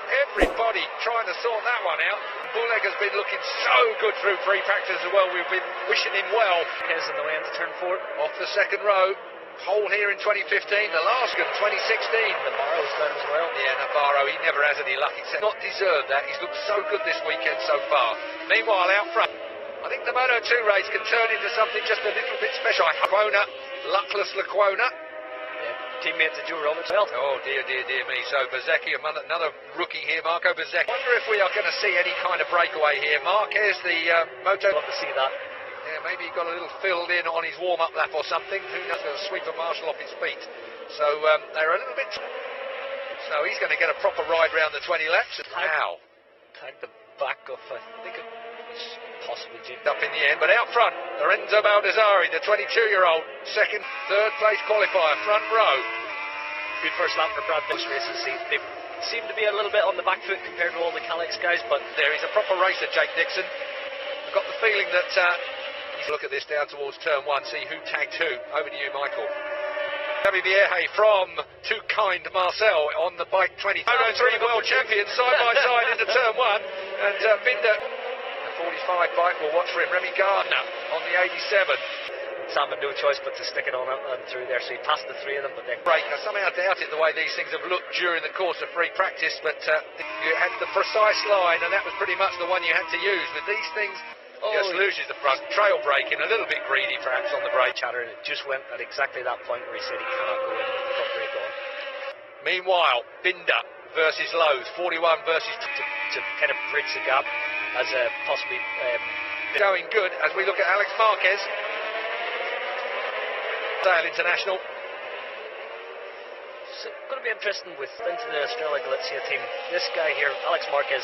Everybody trying to sort that one out. Bulleg has been looking so good through free practice as well. We've been wishing him well. Marquez on the way into turn 4. Off the second row. Pole here in 2015. The last one, 2016. Navarro's done as well. Yeah, Navarro, he never has any luck. He's not deserved that. He's looked so good this weekend so far. Meanwhile, out front, I think the Moto2 race can turn into something just a little bit special. Laquona, luckless Laquona. Teammate to Joe Roberts. Well. Oh dear me. So Bezzecchi, another rookie here, Marco Bezzecchi. I wonder if we are going to see any kind of breakaway here. Marquez, the Moto. Love to see that. Yeah, maybe he got a little filled in on his warm-up lap or something. Who knows? A sweeper Marshall off his feet. So they're a little bit. So he's going to get a proper ride round the 20 laps. Wow. Tagged the back of, I think it was possibly Jim. Up in the end, but out front, Lorenzo Baldassarri, the 22-year-old, second, third place qualifier, front row. Good first lap for Brad Bush races. They seem to be a little bit on the back foot compared to all the Calix guys, but there he's a proper racer, Jake Dixon. I've got the feeling that he's look at this down towards turn 1, see who tagged who. Over to you, Michael. Xavi Vierge from Too Kind Marcel on the bike 20. Moto3 world champion side by side into turn 1, and Binder. 45 bike, we'll watch for him. Remy Gardner on the 87. Sam had no choice but to stick it on and through there, so he passed the 3 of them, but then break. I somehow doubt it the way these things have looked during the course of free practice, but you had the precise line, and that was pretty much the one you had to use. With these things, just loses the front. Trail braking, a little bit greedy perhaps on the brake. Chatter, and it just went at exactly that point where he said he cannot go in with the front brake on. Meanwhile, Binder versus Lowe's, 41 versus... To kind of bridge the gap as possibly... going good as we look at Alex Marquez. Losail International. So, going to be interesting with into the Australia Galicia team. This guy here, Alex Marquez,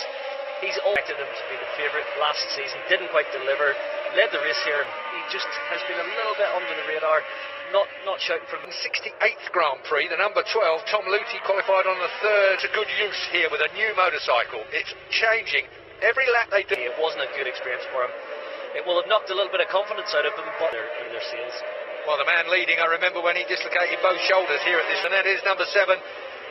he's expected him to be the favourite last season, didn't quite deliver, led the race here. He just has been a little bit under the radar. Not shouting for the 68th Grand Prix, the number 12, Tom Luthi qualified on the 3rd. To good use here with a new motorcycle. It's changing every lap they do. It wasn't a good experience for him. It will have knocked a little bit of confidence out of him, but in their sales. Well, the man leading, I remember when he dislocated both shoulders here at this, and that is number 7.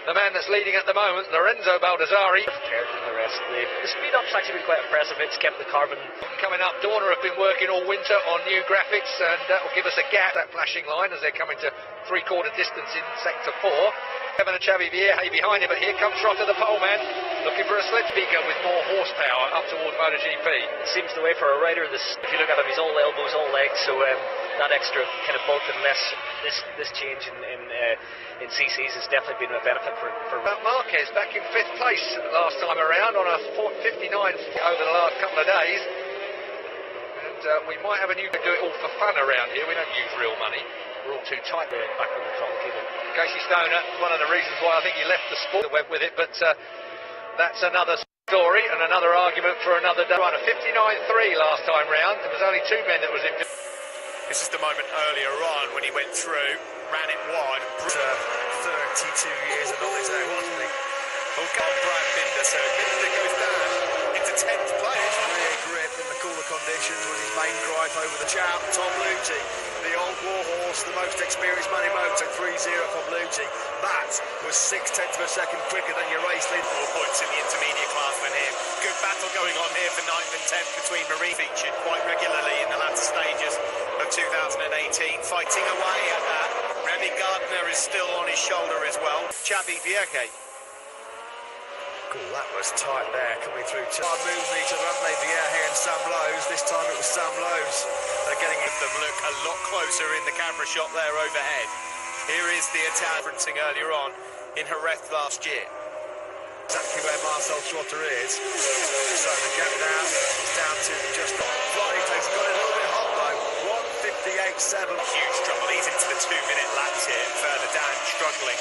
The man that's leading at the moment, Lorenzo Baldassarri. Compared to the rest, the speed up's actually been quite impressive. It's kept the carbon coming up. Dorna have been working all winter on new graphics, and that will give us a gap, that flashing line, as they're coming to 3/4 distance in sector 4. Kevin and Xavi Vierge behind him, but here comes Schrotter, the pole man, looking for a slip speaker with more horsepower up towards MotoGP. It seems the way for a rider. If you look at him, he's all elbows, all legs, so that extra kind of bulk and less. This change in CCs has definitely been a benefit for Marquez back in 5th place last time around on a 59 over the last couple of days, and we might have a new do it all for fun around here. We don't use real money. We're all too tight there. Back on the throttle cable. Casey Stoner, one of the reasons why I think he left the sport that went with it, but that's another story and another argument for another day. Run a 59.3 last time round. There was only 2 men that was in. This is the moment earlier on when he went through, ran it wide. 32 years and on his own, wasn't he? Oh, God, Brad Binder. So Binder goes down into 10th place. Rear grip in the cooler conditions was his main gripe over the chap. Tom Luthi, the old warhorse, the most experienced man in Moto, 3-0 from Luthi. That was 0.6 of a second quicker than your race lead. 4 points in the intermediate class for him. Good battle going on here for 9th and 10th between Marini, featured quite regularly in the latter stages of 2018, fighting away at that. Remy Gardner is still on his shoulder as well. Xavi Vierge. Cool, that was tight there, coming through. Hard moves in each other, haven't they? Vierge and Sam Lowe's. This time it was Sam Lowe's. They're getting them look a lot closer in the camera shot there overhead. Here is the attack referencing earlier on in Jerez last year. Exactly where Marcel Schrotter is. So the gap now is down to just flying takes. Got it a little bit hot though. 1:58.7. Huge trouble. He's into the 2-minute laps here. Further down, struggling.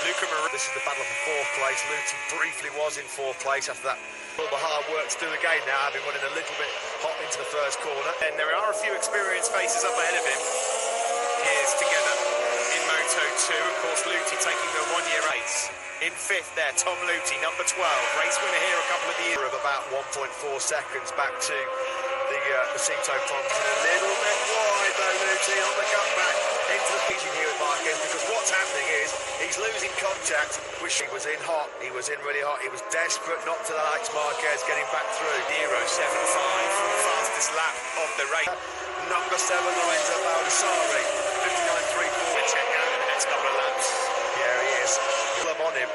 Luca Marini. This is the battle for 4th place. Luthi briefly was in 4th place after that. All the hard work to do again now, having running a little bit hot into the first corner. And there are a few experienced faces up ahead of him. Here's together in Moto2. Of course, Luthi taking the 1-year race. In 5th there, Tom Luthi, number 12. Race winner here a couple of years of about 1.4 seconds back to the Cito Ponds. A little bit wide though, Luthi on the cutback into the pitching here with Marquez, because what's happening is he's losing contact, which he was in hot, he was in really hot, he was desperate not to Alex Marquez getting back through. 0.75, fastest lap of the race. Number 7, Lorenzo Baldassarri, 59.34. Check out in the next couple of laps. Here he is, club on him.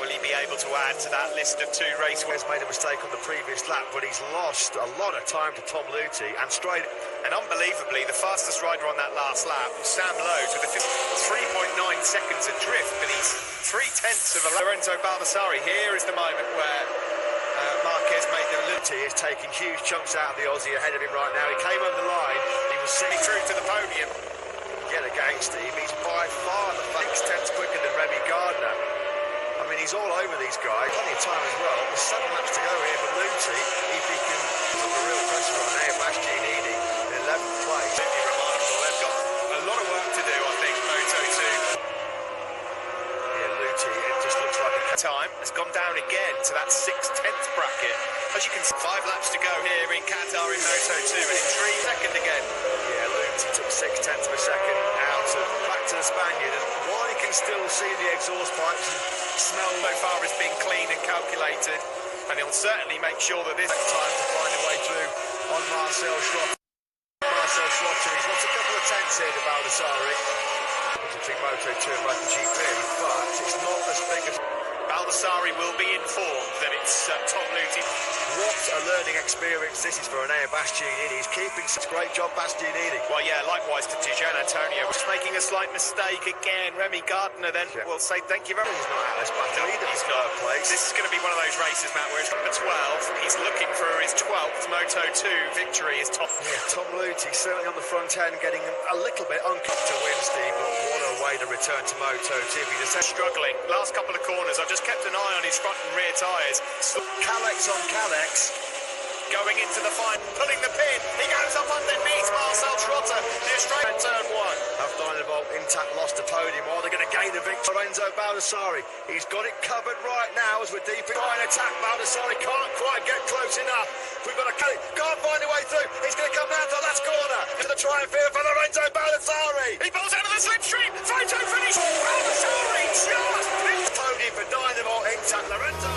Will he be able to add to that list of 2 race winners? Made a mistake on the previous lap, but he's lost a lot of time to Tom Luthi and straight. And unbelievably, the fastest rider on that last lap was Sam Lowe's with a 3.9 seconds adrift, but he's 0.3 of a Lorenzo Baldassarri. Here is the moment where Marquez made the Luthi is taking huge chunks out of the Aussie ahead of him right now. He came under the line, he was sitting through to the podium. Get against him, he's by far the 6/10 quicker than Remy Gardner. I mean, he's all over these guys. Plenty of time as well. There's 7 laps to go here for Luthi. If he can put the real pressure on Enea Bastianini in 11th place. Absolutely remarkable. They've got a lot of work to do, I think, Moto2. Yeah, Luthi, it just looks like a time has gone down again to that 6/10 bracket. As you can see, 5 laps to go here in Qatar in Moto2, and in 3 again. Yeah, Luthi took 0.6 of a second out of back to the Spaniard, and while he can still see the exhaust pipes and smell so far as being clean and calculated, and he'll certainly make sure that this time to find a way through on Marcel Schrotter. Marcel Schrotter, he's lost a couple of tenths here to Baldassarri. It's between Moto2 and MotoGP, but it's not as big as Baldassarri will be informed that it's Tom Luthi. What a learning experience this is for Enea Bastianini. He's keeping such a great job, Bastianini. Well, yeah, likewise to Giannantonio. Just making a slight mistake again. Remy Gardner then will say thank you very much. He's not out of this battle either. He's got a place. This is going to be one of those races, Matt, where it's number 12. He's looking for his 12th Moto2 victory. Is Tom. Yeah, Tom Luthi certainly on the front end, getting a little bit uncomfortable to win, Steve, but what a way to return to Moto2. He's struggling. Last couple of corners, I've just kept an eye on his front and rear tyres. Calyx on Calyx. Going into the fight, pulling the pin. He goes up underneath Marcel Schrotter. Near straight at turn 1. Have Dynavolt intact, lost the podium. Are they going to gain the victory? Lorenzo Baldassarri. He's got it covered right now as we're deep in attack. Baldassarri can't quite get close enough. We've got to cut it. Can't find a way through. He's going to come down to the last corner. To the triumph here for Lorenzo Baldassarri. He pulls out of the slipstream. Photo finish. Baldassarri just. Podium for Dynavolt intact. Lorenzo